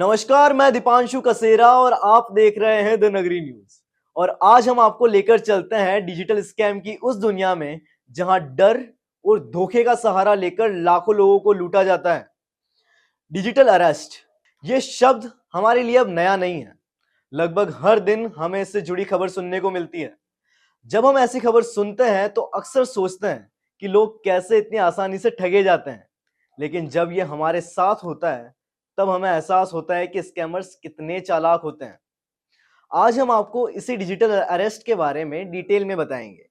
नमस्कार, मैं दीपांशु कसेरा और आप देख रहे हैं द नगरी न्यूज। और आज हम आपको लेकर चलते हैं डिजिटल स्कैम की उस दुनिया में जहां डर और धोखे का सहारा लेकर लाखों लोगों को लूटा जाता है। डिजिटल अरेस्ट, ये शब्द हमारे लिए अब नया नहीं है। लगभग हर दिन हमें इससे जुड़ी खबर सुनने को मिलती है। जब हम ऐसी खबर सुनते हैं तो अक्सर सोचते हैं कि लोग कैसे इतनी आसानी से ठगे जाते हैं, लेकिन जब ये हमारे साथ होता है तब हमें एहसास होता है कि स्कैमर्स कितने चालाक होते हैं। आज हम आपको इसी डिजिटल अरेस्ट के बारे में डिटेल में बताएंगे।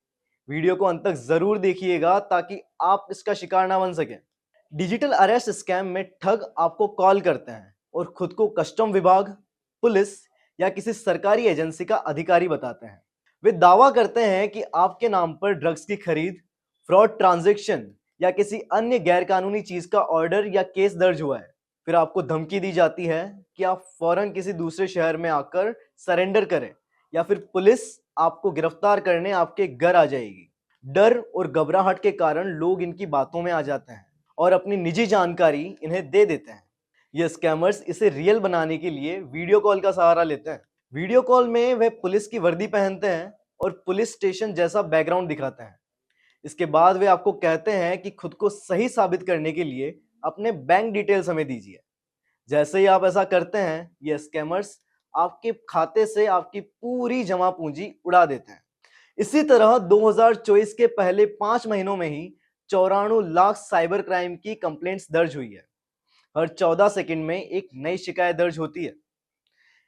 वीडियो को अंत तक जरूर देखिएगा ताकि आप इसका शिकार ना बन सकें। डिजिटल अरेस्ट स्कैम में ठग आपको कॉल करते हैं और खुद को कस्टम विभाग, पुलिस या किसी सरकारी एजेंसी का अधिकारी बताते हैं। वे दावा करते हैं कि आपके नाम पर ड्रग्स की खरीद, फ्रॉड ट्रांजैक्शन या किसी अन्य गैरकानूनी चीज का ऑर्डर या केस दर्ज हुआ है। फिर आपको धमकी दी जाती है कि आप फौरन किसी दूसरे शहर में आकर सरेंडर करें या फिर पुलिस आपको गिरफ्तार करने आपके घर आ जाएगी। डर और घबराहट के कारण लोग इनकी बातों में आ जाते हैं और अपनी निजी जानकारी इन्हें दे देते हैं। ये स्कैमर्स इसे रियल बनाने के लिए वीडियो कॉल का सहारा लेते हैं। वीडियो कॉल में वे पुलिस की वर्दी पहनते हैं और पुलिस स्टेशन जैसा बैकग्राउंड दिखाते हैं। इसके बाद वे आपको कहते हैं कि खुद को सही साबित करने के लिए अपने बैंक डिटेल्स हमें दीजिए। जैसे ही आप ऐसा करते हैं, ये स्कैमर्स आपके खाते से आपकी पूरी जमा पूंजी उड़ा देते हैं। इसी तरह 2024 के पहले 5 महीनों में ही 94 लाख साइबर क्राइम की कंप्लेंट्स दर्ज हुई है। हर 14 सेकंड में एक नई शिकायत दर्ज होती है।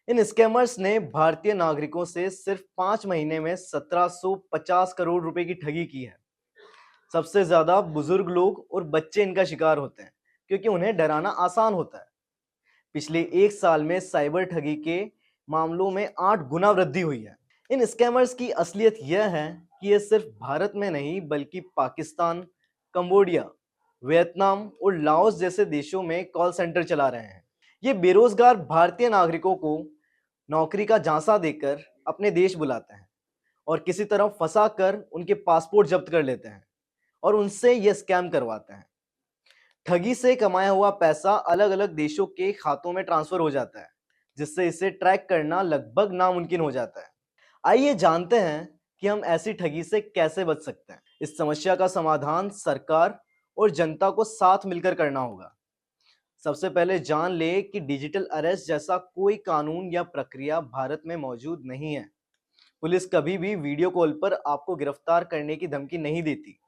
इन स्कैमर्स ने भारतीय नागरिकों से सिर्फ 5 महीने में 1750 करोड़ रुपए की ठगी की है। सबसे ज्यादा बुजुर्ग लोग और बच्चे इनका शिकार होते हैं क्योंकि उन्हें डराना आसान होता है। पिछले 1 साल में साइबर ठगी के मामलों में 8 गुना वृद्धि हुई है। इन स्कैमर्स की असलियत यह है कि ये सिर्फ भारत में नहीं बल्कि पाकिस्तान, कंबोडिया, वियतनाम और लाओस जैसे देशों में कॉल सेंटर चला रहे हैं। ये बेरोजगार भारतीय नागरिकों को नौकरी का झांसा देकर अपने देश बुलाते हैं और किसी तरह फंसा कर उनके पासपोर्ट जब्त कर लेते हैं और उनसे ये स्कैम करवाते हैं। ठगी से कमाया हुआ पैसा अलग अलग देशों के खातों में ट्रांसफर हो जाता है, जिससे इसे ट्रैक करना लगभग नामुमकिन हो जाता है। आइए जानते हैं कि हम ऐसी ठगी से कैसे बच सकते हैं। इस समस्या का समाधान सरकार और जनता को साथ मिलकर करना होगा। सबसे पहले जान ले कि डिजिटल अरेस्ट जैसा कोई कानून या प्रक्रिया भारत में मौजूद नहीं है। पुलिस कभी भी वीडियो कॉल पर आपको गिरफ्तार करने की धमकी नहीं देती।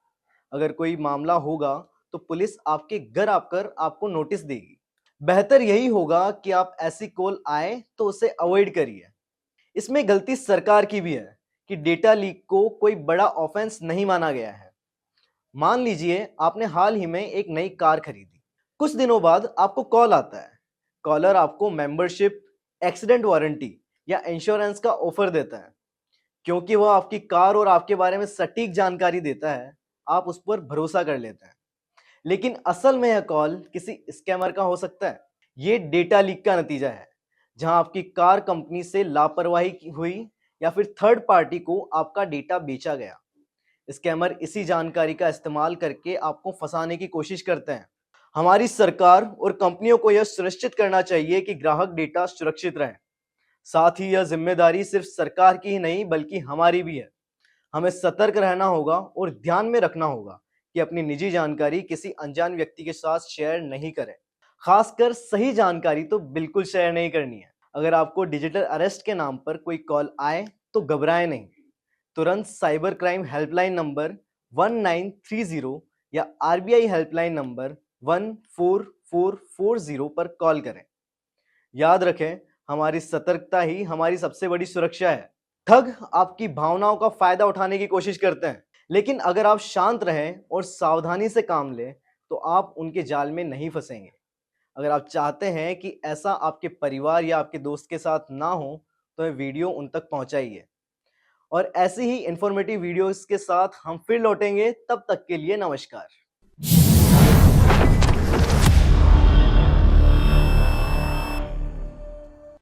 अगर कोई मामला होगा तो पुलिस आपके घर आकर आपको नोटिस देगी। बेहतर यही होगा कि आप ऐसी कॉल आए तो उसे अवॉइड करिए। इसमें गलती सरकार की भी है कि डेटा लीक को कोई बड़ा ऑफेंस नहीं माना गया है। मान लीजिए आपने हाल ही में एक नई कार खरीदी। कुछ दिनों बाद आपको कॉल आता है। कॉलर आपको मेंबरशिप, एक्सीडेंट वारंटी या इंश्योरेंस का ऑफर देता है। क्योंकि वह आपकी कार और आपके बारे में सटीक जानकारी देता है, आप उस पर भरोसा कर लेते हैं। लेकिन असल में यह कॉल किसी स्कैमर का हो सकता है। ये डेटा लीक का नतीजा है, जहां आपकी कार कंपनी से लापरवाही हुई या फिर थर्ड पार्टी को आपका डेटा बेचा गया। स्कैमर इसी जानकारी का इस्तेमाल करके आपको फंसाने की कोशिश करते हैं। हमारी सरकार और कंपनियों को यह सुनिश्चित करना चाहिए कि ग्राहक डेटा सुरक्षित रहे। साथ ही यह जिम्मेदारी सिर्फ सरकार की ही नहीं बल्कि हमारी भी है। हमें सतर्क रहना होगा और ध्यान में रखना होगा कि अपनी निजी जानकारी किसी अनजान व्यक्ति के साथ शेयर नहीं करें। खासकर सही जानकारी तो बिल्कुल शेयर नहीं करनी है। अगर आपको डिजिटल अरेस्ट के नाम पर कोई कॉल आए तो घबराएं नहीं। तुरंत साइबर क्राइम हेल्पलाइन नंबर 1930 या आरबीआई हेल्पलाइन नंबर 14440 पर कॉल करें। याद रखें, हमारी सतर्कता ही हमारी सबसे बड़ी सुरक्षा है। ठग आपकी भावनाओं का फायदा उठाने की कोशिश करते हैं, लेकिन अगर आप शांत रहें और सावधानी से काम लें तो आप उनके जाल में नहीं फंसेंगे। अगर आप चाहते हैं कि ऐसा आपके परिवार या आपके दोस्त के साथ ना हो तो ये वीडियो उन तक पहुंचाइए। और ऐसी ही इंफॉर्मेटिव वीडियोस के साथ हम फिर लौटेंगे। तब तक के लिए नमस्कार।